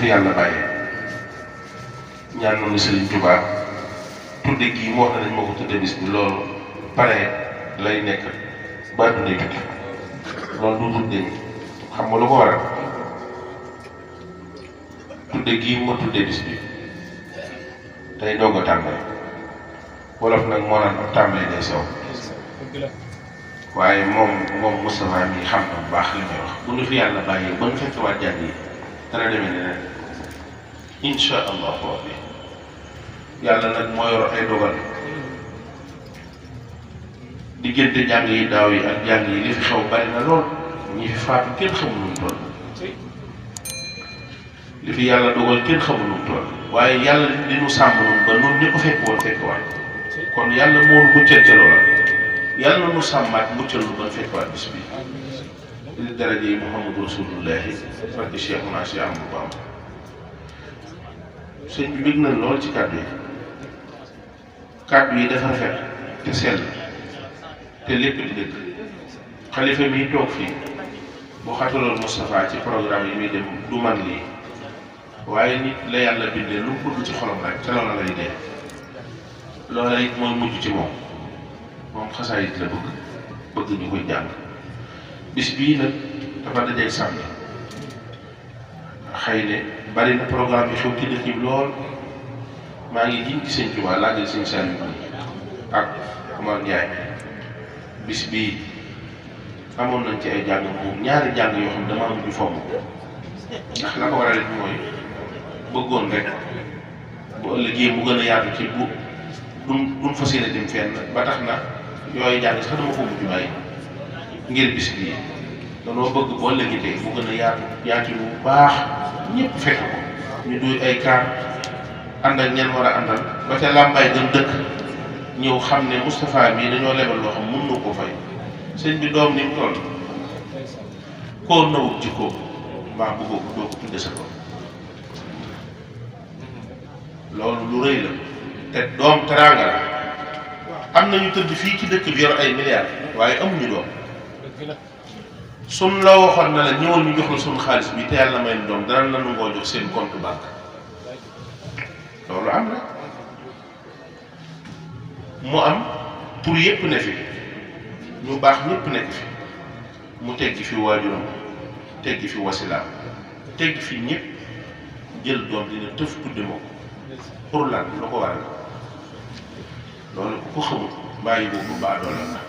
fi yàlla bàyyee ñaan noonu Sëriñ Tuubaa tudde gii moo wax ne dañ ma ko tudde bis bi loolu pare lay nekk ba dundee tukki loolu du tudde xam nga lu ko waral tudde gii ma tudde bis bi tey doog a tàmbali wolof nag moo naan ab tàmbali day sew waaye moom Moustapha mi xam na bu baax li may wax bu ñu fi yàlla bàyyee ba ñu fekk waat jàng yi dana demee neneen insha allahu rabbi yàlla nag moo yor ay dogal diggante jàng yi daaw yi ak jàng yi li fi xew bari na lool ñi fi faatu kenn xamul nu mu toll li fi yàlla dogal kenn xamul nu mu toll waaye yàlla li nu sàmm noonu ba noonu ñi ko fekk woon fekk waat kon yàlla moo nu muccal ca loola yàlla nu sàmmaat muccal nu ba fekk waat bis bi li daraje yi Muhammadu Rasulullahi barke Cheikhuna Cheikh Ahmadou Bamba sëñ bi bëgg nañ lool ci kàddu yi dafa rafet te sell te lépp di dëgg xalifa mi toog fii boo xataloon Moustapha ci programme yi muy dem du man lii waaye nit la yàlla bindee lu mu bëgg ci xolam rek ca loola lay dee loola it mooy mujj ci moom xasaayit la bëgg ñu koy jàng bis bii nag dafa dajeeg samedi xëy ne bari na programme yi xew ci dëkk bi lool maa ngi jiñ ci sëñ Tuubaa laajal sëñ Saliou ak Omar Ndiaye bis bii amoon nañ ci ay jàng moom ñaari jàng yoo xam ne damaa mujj fomm ndax la ko waral it mooy bëggoon rek bu ëllëgee mu gën a yaatu ci bu duñ fas yéene dem fenn ba tax na yooyu jàng sax dama ko mujj bàyyi ngir bis bii danoo bëgg bu ëllëgee mu gën a yaatu bu baax ñëpp fekk ko ñu duy ay kaar ànd ak ñen war a àndal ba ca làmbaay gën dëkk ñëw xam ne Moustapha mii dañoo lebal loo xam mën na koo fay sëñ bi doom ni mu toll koo nawut ci koo mbaa bëggoo ko doo ko tudde sa ko loolu lu rëy la te doom teraanga la am na ñu tëdd fii ci dëkk bi yor ay milliards waaye amuñu doom suñ la waxoon na la ñëwal ñu jox la suñ xaalis bi te yàlla may doom danañ la nangoo jox seen compte banque loolu am na mu am pour yépp ne fi ñu baax ñépp nekk fi mu teggi fi waajuram teggi fi wasilaam teggi fi ñépp jël doom dina tëf tudde ma ko pour lan lu ko waral loolu ku ko xamul bàyyi boobu baadoola la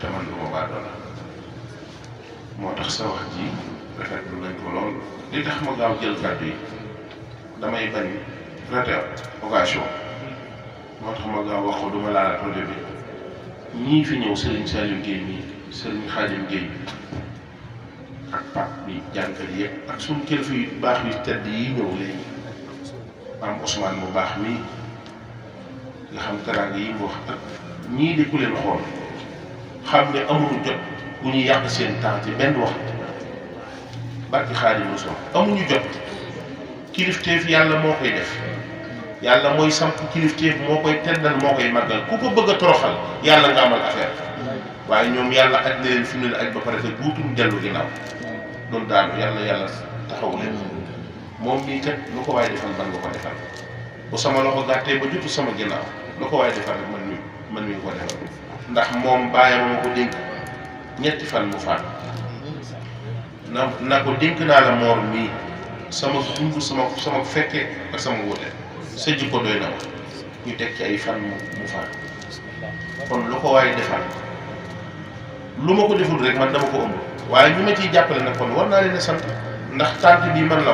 te man duma baadoola moo tax sa wax ji rafetlu nañ ko lool li tax ma gaaw jël kàddu yi damay bañ raté occasion moo tax ma gaaw wax ko duma laala projet bi ñii fi ñëw Serigne Saliou Guèye mi Serigne Khadim Guèye ak Pape bi jànkat yëpp ak suñu kilifa yu baax yu tedd yi ñëw léegi am Ousmane bu baax mii nga xam teraanga yi mu wax ak ñii di ku leen xool xam ne amuñu jot bu ñu yàq seen temps ci benn wax barki Xaadimu Rasuul amuñu jot kilifteef yàlla moo koy def yàlla mooy samp kilifteef moo koy teddal moo koy màggal ku ko bëgg a toroxal yàlla nga amal affaire waaye ñoom yàlla aj na leen fi mu ne aj ba pare te buutum dellu ginnaaw doon daanu yàlla taxaw leen moom mii kat lu ko waay defal man nga ko defal bu sama loxo gàttee ba jutu sama ginnaaw lu ko waay defal rek man mi ko defal ndax moom bàyyam ma ko dénk ñetti fan mu faat na ko dénk naa la moor mii sama dund sama fekke ak sama wóote sa jikko doy na ma ñu teg ci ay fan mu faat kon lu ko waay defal lu ma ko deful rek man dama ko ëmb waaye ñu ma ciy jàppale nag kon war naa leen a sant ndax tànt bii man la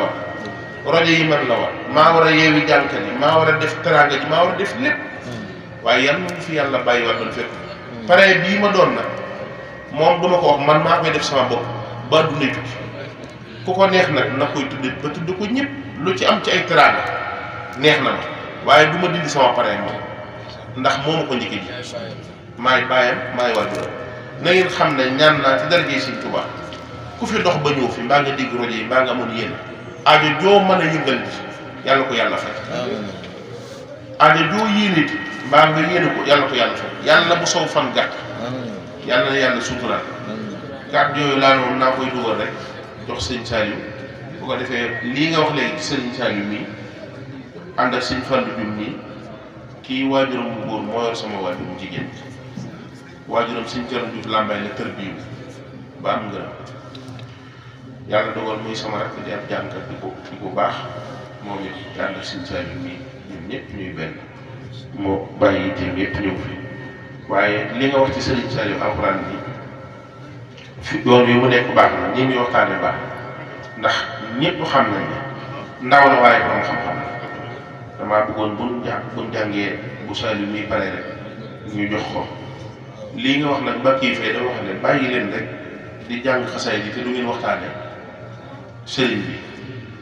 war rajo yi man la war maa war a yeewi jànkat yi maa war a def teraanga ji maa war a def lépp waaye yan mu fi yàlla bàyyi war doon fekk pare bii ma doon nag moom duma ko wax man maa koy def sama bopp ba du nekk ku ko neex nag na koy tudde ba tudd ko ñëpp lu ci am ci ay teraanga neex na ma waaye du ma dindi sama pare moom ndax moomu ko njëkk ji maay bàyyam maay waajuram na ngeen xam ne ñaan naa ci darajee Sëñ Tuubaa ku fi dox ba ñëw fi mbaa nga dégg rajo yi mbaa nga amoon yéen aajo joo mën a yëngal bi yàlla ko yàlla fay aajo joo yéene it mbaa nga yéene ko yàlla fay yàlla bu sow fan gàtt yàlla na yàlla suturaal gàtt yooyu laa noonu naa koy dugal rek jox Sëñ Saliou bu ko defee lii nga wax léegi ci sëriñ Saliou mii ànd ak sëriñ Fallou Dioum mii kii waajuram bu góor moo yor sama waajur bu jigéen waajuram sëriñ Thierno Diouf Lambaye la kër biiw ba am ngërëm yàlla dogal muy sama rakk di ab jàngkat di ko baax moom it ànd ak sëriñ Saliou mii ñun ñëpp ñuy benn moo bàyyi itam yëpp ñëw fi waaye li nga wax ci sëriñ Saliou alxuraan bi fi yoon wi mu nekk baax na ñi muy waxtaane baax ndax ñëpp xam nañ ne ndaw la waaye borom xam-xam la damaa bëggoon buñ jàngee bu Saliou mii pare rek ñu jox ko lii nga wax nag mbakk yi fay da wax ne bàyyi leen rek di jàng xasaay bi te du ngeen waxtaane sëriñ bi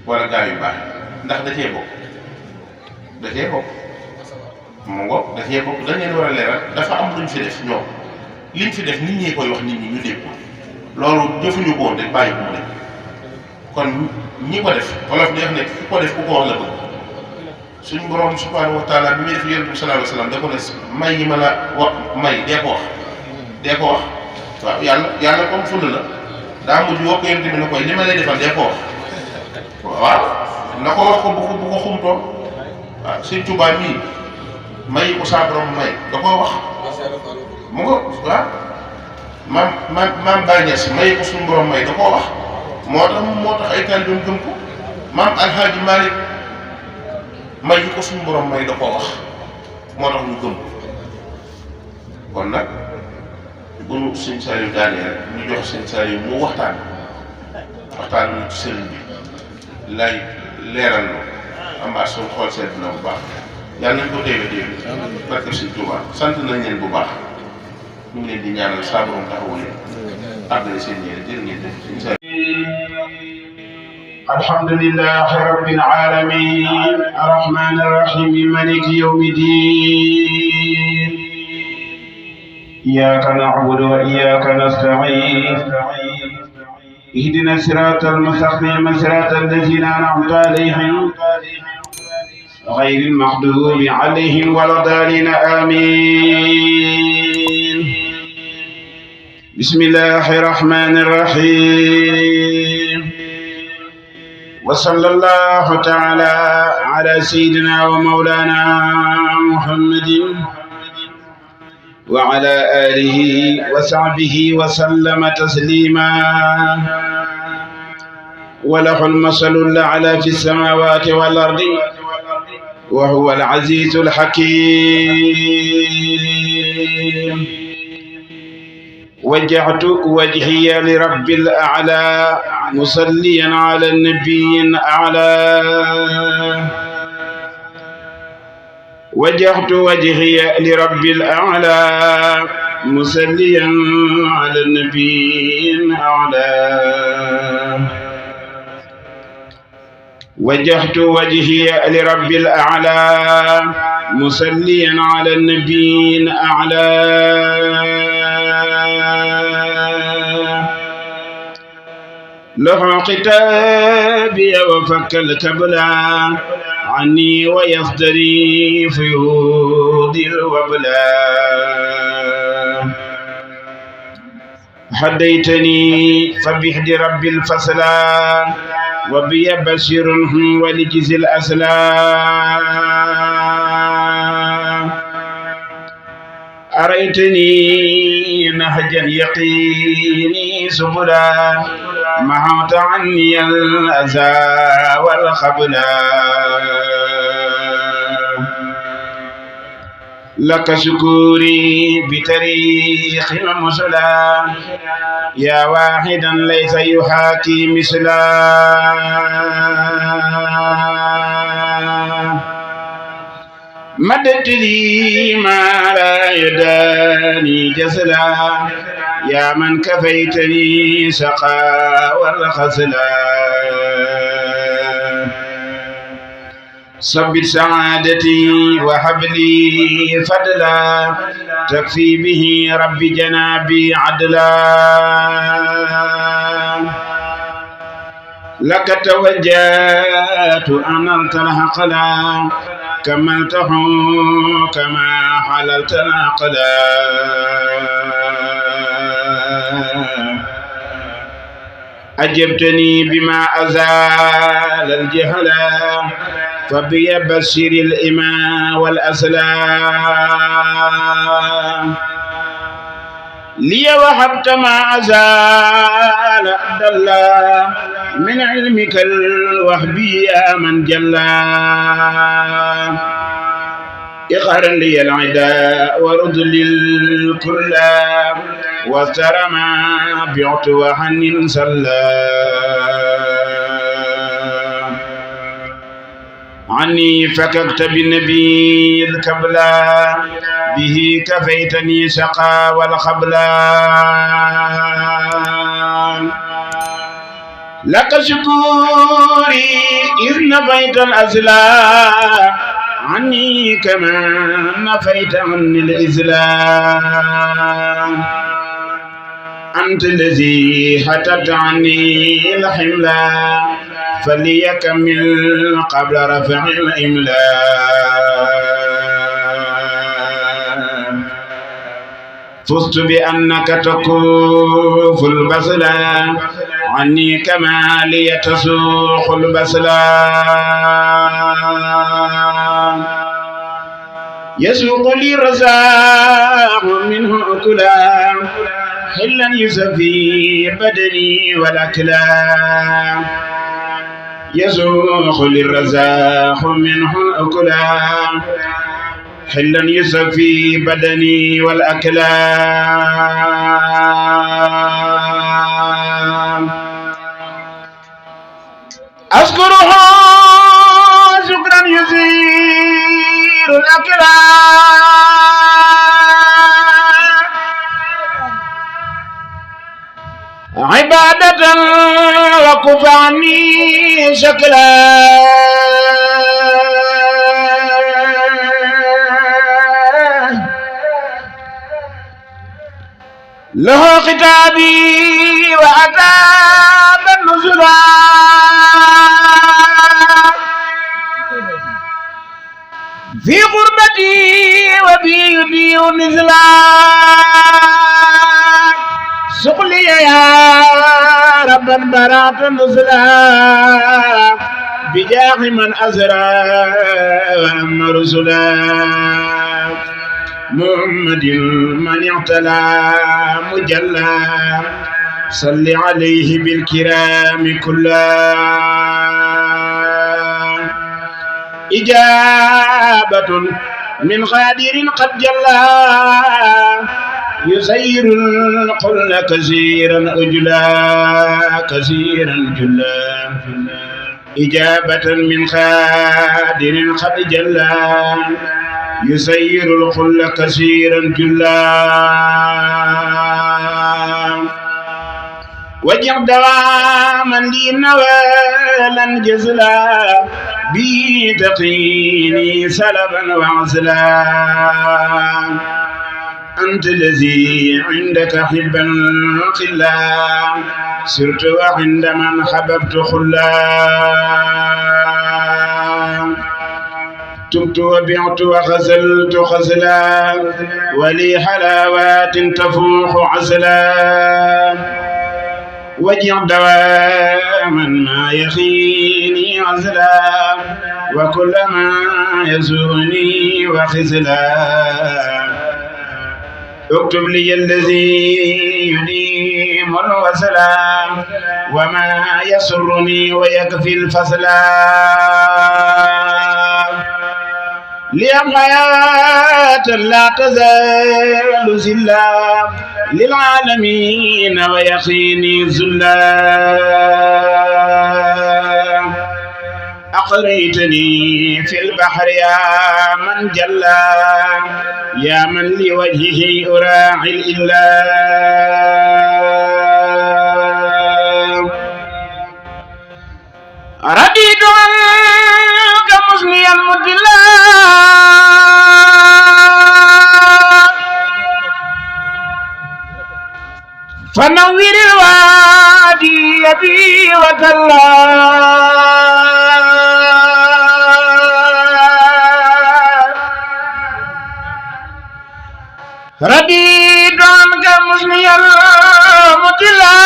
wala gaa yu baax ndax da cee bokk mu ngoog da cee bokk dañ leen war a leeral dafa am luñ fi def ñoom liñ fi def nit ñi koy wax nit ñi ñu dégg ko loolu jëfuñu ko woon rek bàyyi ko mu dem kon ñi ko def wolof di wax ne ku ko def ku ko wax la bëgg suñ borom subhanahu wa taala bi muy def yonent bi sallallahu alayhi wasallam da ko ne may yi ma la wax may dee ko wax waaw yàlla comme fund la daa mujj woo ko yonent bi ne koy li ma lay defal dee ko wax waaw na ko wax ko bu ko xumtoon waaw sëñ Tuubaa mii may ko saa borom may da koo wax mu nga waaw maam Baye Niass may ko suñu borom may da koo wax moo tax ay taalibeem gëm ko maam Alhaaji Malick may ko suñu borom may da koo wax moo tax ñu gëm ko kon nag bu nu sëñ Saliou daanee rek ñu jox sëñ Saliou mu waxtaan ñu ci sëriñ bi lay leeral na am suñu xool seet na bu baax yàlla nañ ko déwén barke sëñ Tuubaa sant nañ leen bu baax ñu ngi leen di ñaanal saa borom taxawu leen àggale seen yéene jërë ngeen def sëñ Saliou. alhamdulillahi rabbil alamin arrahmanir rahim maliki yawmiddin iyyaka na'budu wa iyyaka nasta'in اهدنا الصراط المستقيم صراط الذين أنعمت عليهم غير المغضوب عليهم ولا الضالين آمين بسم الله الرحمن الرحيم وصلى الله تعالى على سيدنا ومولانا محمد وعلى آله وصحبه وسلم تسليما وله المثل الأعلى في السماوات والأرض وهو العزيز الحكيم وجهت وجهي لرب الأعلى مصليا على النبي الأعلى وجهت وجهي لرب الأعلى مصليا على النبي الأعلى وجهت وجهي لرب الأعلى مصليا على النبي الأعلى له كتابي وفك الكبلى عني ويصدري فيوض الوبلا هديتني فبحد رب الفصلا وبي بشير ولجز الأسلام أريتني نهجا يقيني سبلا محوت عني الأذى والخبلا لك شكوري بتاريخ المسلا يا واحدا ليس يحاكي مثلا مددت لي ما لا يداني جسلا يا من كفيتني سقا والخسلا صبت سعادتي وهب لي فضلا تكفي به ربي جنابي عدلا لك توجهت أنرت الحقلا كملته كما حللت العقلا أجبتني بما أزال الجهل فبي بشر الإمام والأسلام لي وهبت ما أزال دلا من علمك الوهبي يا من جلا اقهر لي العداء ورد للكل واستر ما بعت وحن صلى عني فككت بالنبي الكبلا به كفيتني شقا والخبلا لك شكوري إذ نفيت الأزلا عني كما نفيت عني الإزلام أنت الذي حتت عني الحملا فليكمل قبل رفع الإملاء فزت بأنك تكوف البصلا عني كما لي تسوق البصلا يسوق لي الرزاق منه أكلا حلا يسفي بدني والأكلا يسوق لي الرزاق منه أكلا حلا يسفي بدني والأكلا أذكره شكرا يزيل الأكلا عبادة وكف عني شكلا له خطابي وأتاب النزلا في غربتي وبي يبيع نزلا سقلي يا رب برات نزلا بجاه من أزرى وأما رسلا محمد من اعتلى مجلى صل عليه بالكرام كلا إجابة من غادر قد جلى يسير القل كثيرا أجلا كثيرا جلا إجابة من غادر قد جلى يسير القل كثيرا جلا وجع دواما لي نوالا جزلا بي تقيني سلبا وعزلا أنت الذي عندك حبا قلا سرت وعند من حببت خلا تبت وبعت وغزلت غزلا ولي حلاوات تفوح عسلا وجع دواما ما يخيني عزلا وكلما يزوني وخزلا اكتب لي الذي يديم الوسلا وما يسرني ويكفي الفصلا ليم حياة لا تزال زلا للعالمين ويقيني زلا أقريتني في البحر يا من جلا يا من لوجهه أراعي الإله رديت عنك مسليا مدلا فنور الوادي بي وكلا رديت عنك مسليا مدلا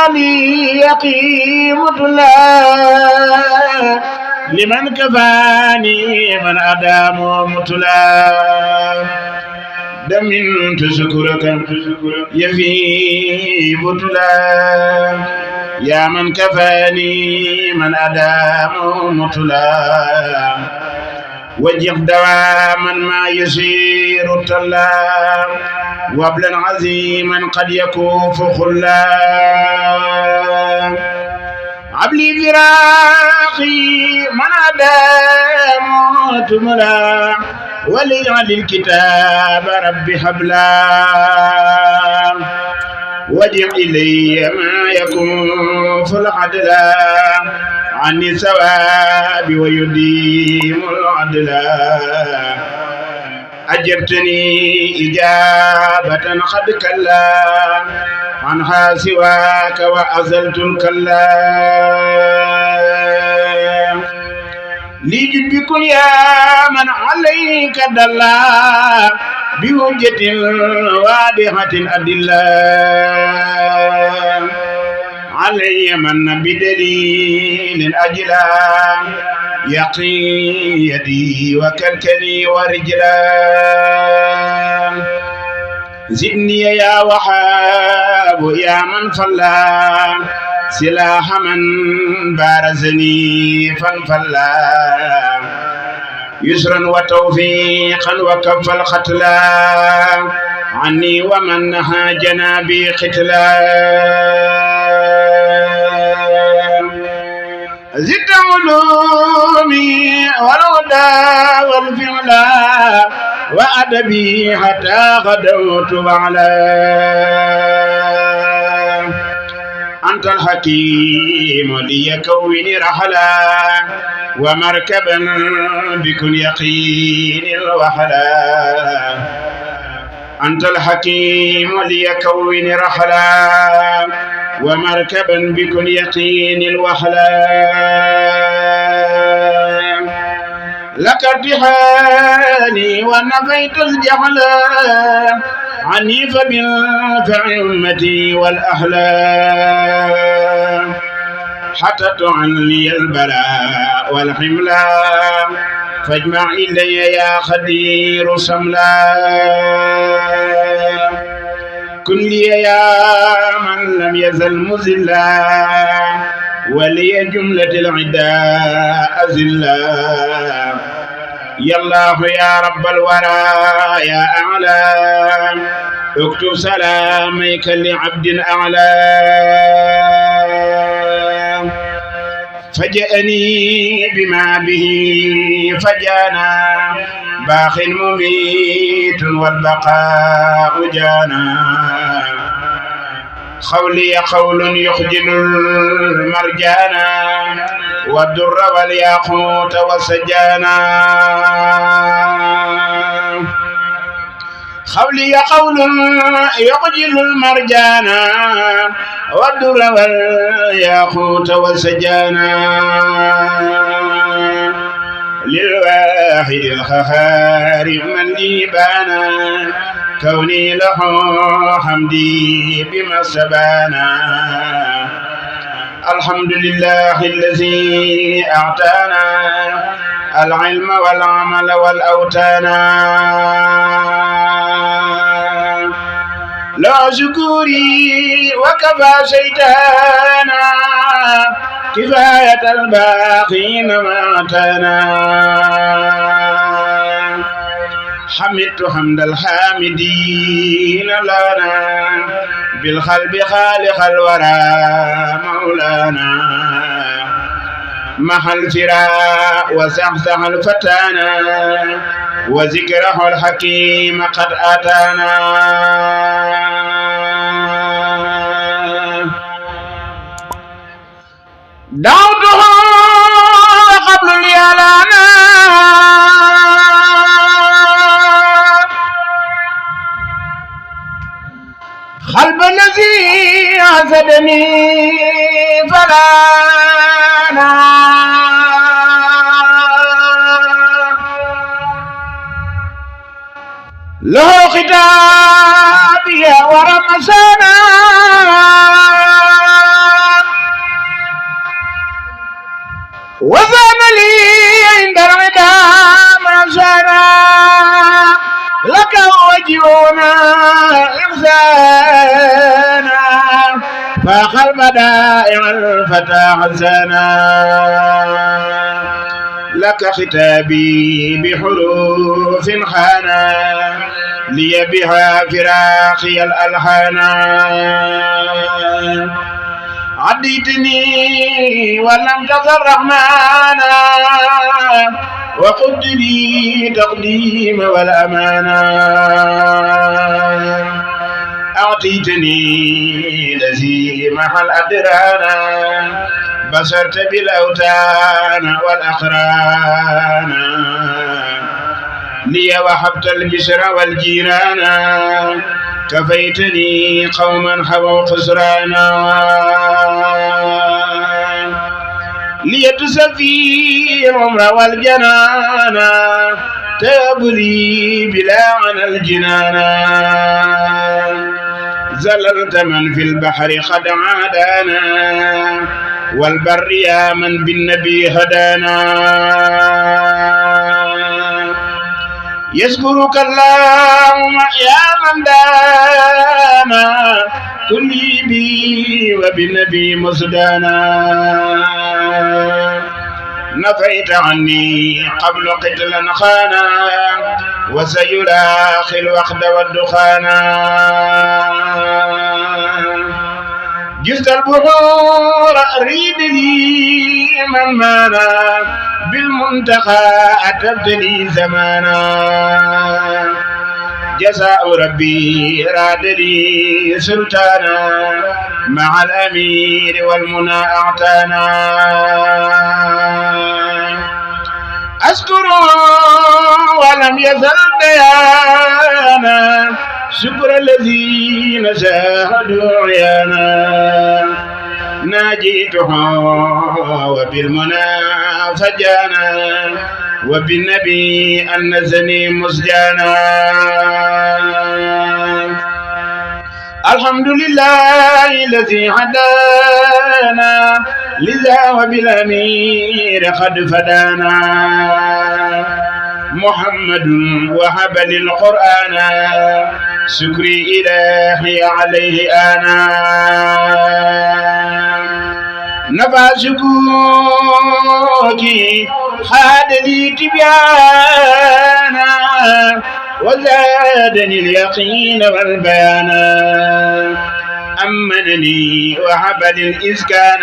لي يقيم الله لمن كفاني من أدام مطلا دمنت شكرك يفي بطلا يا من كفاني من أدام مطلا وجه دواما ما يسير الطلا وابلا عظيما قد يكوف خلا عبلي فراقي من أدام مطلا وليجعل الكتاب ربي حبلا وجه إلي ما يكون في العدل عني ثواب ويديم العدل أجبتني إجابة قد كلا عنها سواك وأزلت الكلا لجد بكل يا من عليك دلا بوجة واضحة أدلة علي من بدليل أجلا يقي يدي وكلكلي ورجلا زدني يا وهاب يا من فلا سلاح من بارزني فانفلا يسرا وتوفيقا وكف القتلا عني ومن نهى جنابي قتلا زدت علومي والهدى والفعلا وأدبي حتى غدوت بعلا أنت الحكيم ليكون رحلا ومركبا بكل يقين الوحلا أنت الحكيم ليكون رحلا ومركبا بكل يقين الوحلا لك ارتحالي ونفيت الجهل عني فبالفع أمتي والأحلام حتت عني البلاء والحملا فاجمع إلي يا خدير سملا كن لي يا من لم يزل مذلا ولي جملة العداء أذلا يا الله يا رب الورى يا أعلى اكتب سلاميك لعبد أعلى فجأني بما به فجانا باخ مميت والبقاء جانا قولي قول يخجل المرجانا والدر والياقوت والسجانا قولي قول يخجل المرجانا والدر والياقوت والسجانا للواحد القهار من لي بانا كوني له حمدي بما سبانا الحمد لله الذي أعطانا العلم والعمل والأوتانا لا شكوري وكفى شيطانا كفاية الباقين ماتنا حمدت حمد الحامدين لنا بالقلب خالق الورى مولانا محى الفراء وزحزح الفتانا وذكره الحكيم قد أتانا دعوته قبل اليلانا قلب الذي عزدني فلانا له ختابي ورمسانا وزان لي عند العدا ما زانا لك وجهنا إحسانا فاخ البدائع الفتى حسانا لك ختابي بحروف خانا لي بها فراقي الألحانا عديتني ولم تزل رحمانا وقلت لي تقديم والأمانة أعطيتني لزيمح الأدرانا بصرت بالأوتان والأقران لي وحبت البشر والجيران كفيتني قوما حووا خسرانا ليتسفي العمر والجنانا تابلي بلا عن الجنانا زللت من في البحر قد عادانا والبر يا من بالنبي هدانا يذكرك اللهم يا من دانا كلي بي وبالنبي مصدانا نفيت عني قبل قتلا خانا وسيلاخي الوقد والدخانا جزت البحور ريد لي من مانا بالمنتقى أتبتلي زمانا جزاء ربي راد لي سلطانا مع الأمير والمنى أعتانا أذكر ولم يزل ديانا شكر الذين شاهدوا عيانا ناجيته وبالمنى فجانا وبالنبي أنزني مسجانا الحمد لله الذي هدانا لذا وبالأمير قد فدانا محمد وهب للقرآن شكري إلهي عليه آنا نفى شكوكي خاد لي تبيانا وزادني اليقين والبيان أمنني وهب للإسكان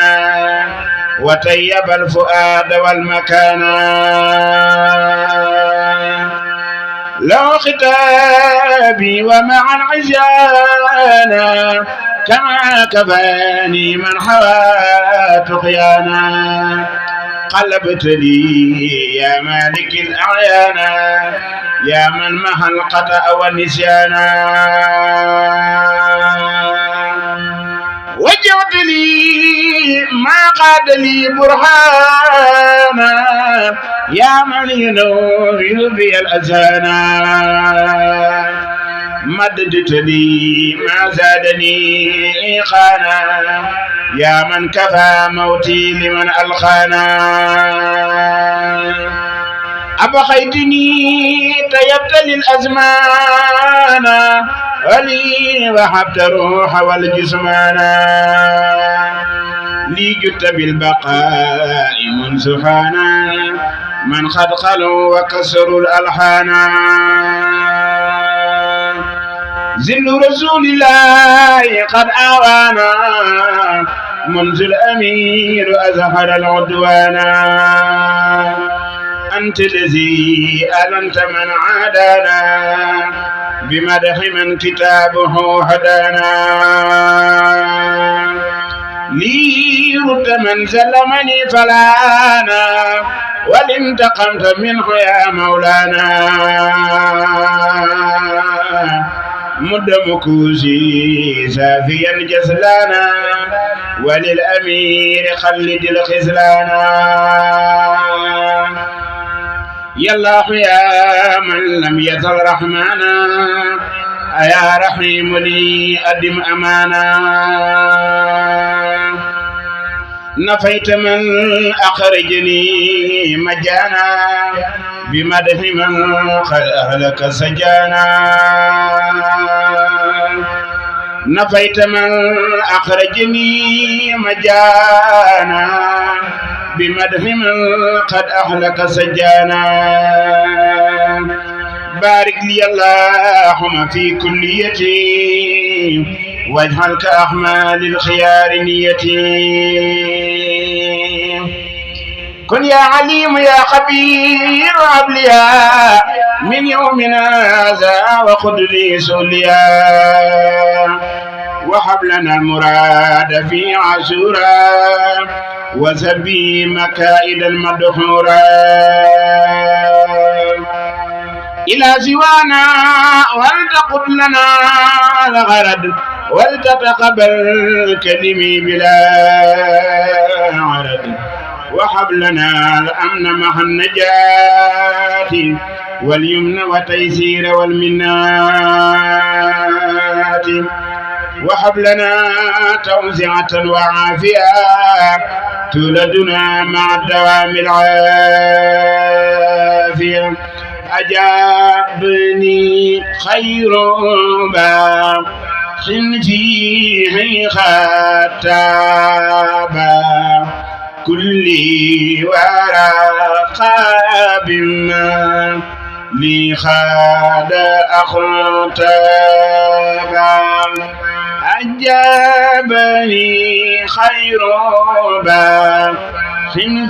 وطيب الفؤاد والمكان لو ختابي ومع العزيان كما كفاني من حوى تقيانا قلبت لي يا مالك الأعيان يا من محى القطأ والنسيانا وجعت لي ما قاد لي برهانا يا من ينور بي الأذانا مددت لي ما زادني إيقانا يا من كفى موتي لمن ألقانا أبقيتني طيبت للأزمان ولي وحبت الروح والجسمانا لي جدت بالبقاء منذ حانا من قد خلوا وكسروا الألحانا ذل رسول الله قد آوانا منذ الأمير أزهر العدوانا أنت الذي ألنت من عادانا بمدح من كتابه هدانا لي رد من زلمني فلانا ولانتقمت منه يا مولانا مد مكوزي سافيا جسلانا وللأمير خلد الخزلانا يا الله يا من لم يزل رحمانا أيا رحيم لي أدم أمانا نفيت من أخرجني مجانا بمدح من قد أهلك سجانا نفيت من أخرجني مجانا بمدح من قد أهلك سجانا بارك لي اللهم في كليتي واجعل كأحمال الخيار نيتي كن يا عليم يا خبير هب لي من يومنا هذا وخذ لي سوليا وهب لنا المراد في عاشورا وسبي مكائد المدحورا إلى سوانا ولتقل لنا الغرض ولتتقبل كلمي بلا عرض وهب لنا الأمن مع النجاة واليمن والتيسير والمنات وهب لنا توسعة وعافية تولدنا مع الدوام العافية أجابني خير باق فيه خطابا كل ورق بما لي خاد أخطابا أجابني خير باق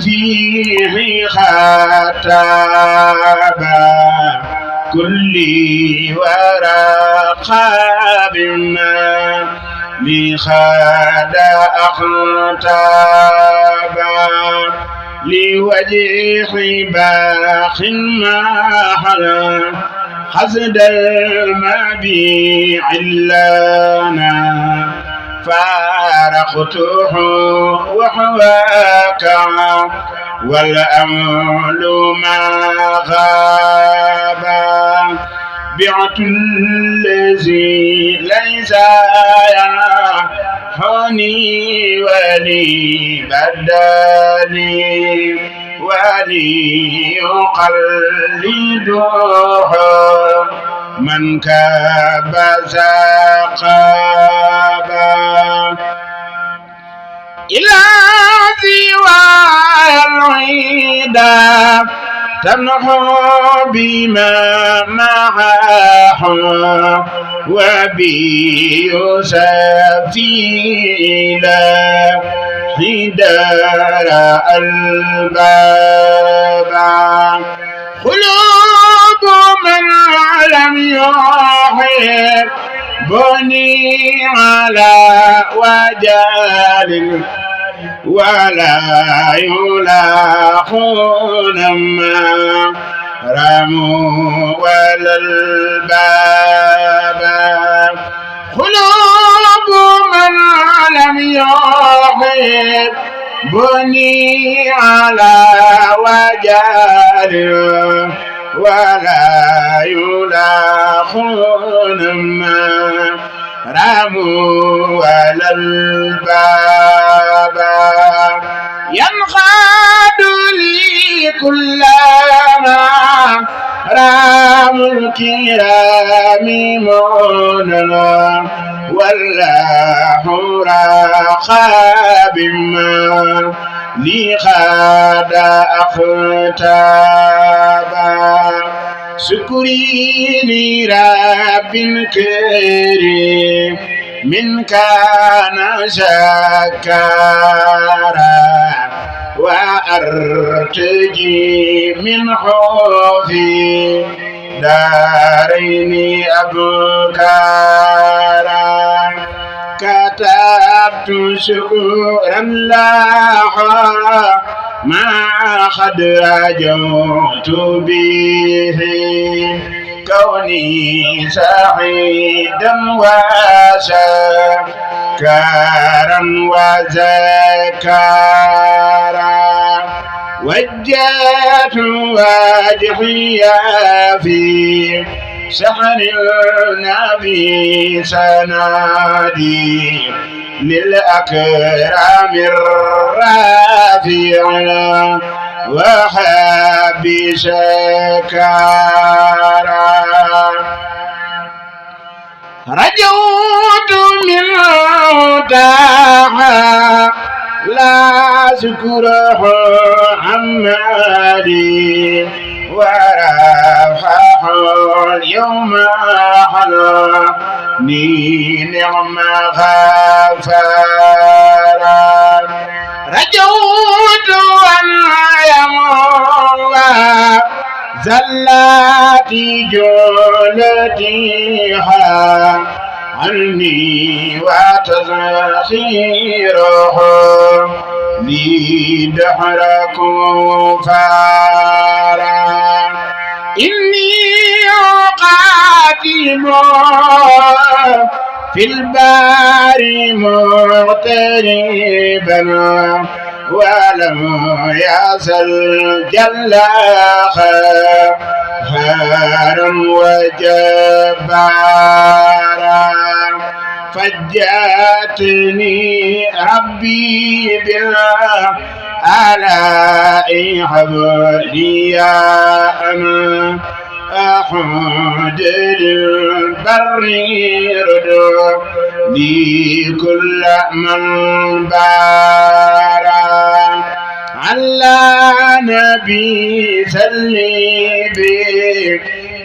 فيه خطابا كل ورق بما لي خاد أخطابا لوجه باخ ما حلا حسد المبيع لنا فارقته وحواك والأمل ما غابا بعت الذي ليس يحني ولي بدلي ولي يقلده من كبس قابا إلى سوى العيدا تمنح بما معه وبي سفيلا حدار الباب قلوب من لم يحب بني على وجال ولا يلاقون ما رموا ولا الباب قلوب من لم يحب بني على وجال ولا يلاقون ما رموا ولا الباب ينقاد لي كلما رام الكرام مننا والله راقى بما لي خاد أختابا شكري لرب كريم من كان شكارا وأرتجي من خوفي دارين أبكارا كتبت شكرا له ما قد رجوت به كوني سعيدا وشكرا وذكارا وجهت وجهي في سحر النبي سنادي للأكرام الرافع وحب شكارا رجوت من داعا لا شكره عمالي ورفع اليوم حلاني نعم غفارا رجوت أن يمر زلاتي جولتها عني وتزخيره لي دحر كفارا إني أقاتل في البار مغتربا ولم يزل جل خيرا وجبارا فجاتني ربي بالآلاء حبلي أنا أحمد للبر ردو لي كل من بارا على نبي سلي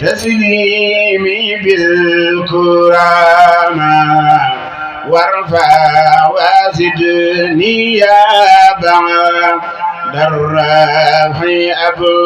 تسليمي بالكرامة وارفع وزدني يا بعد الرفع أبو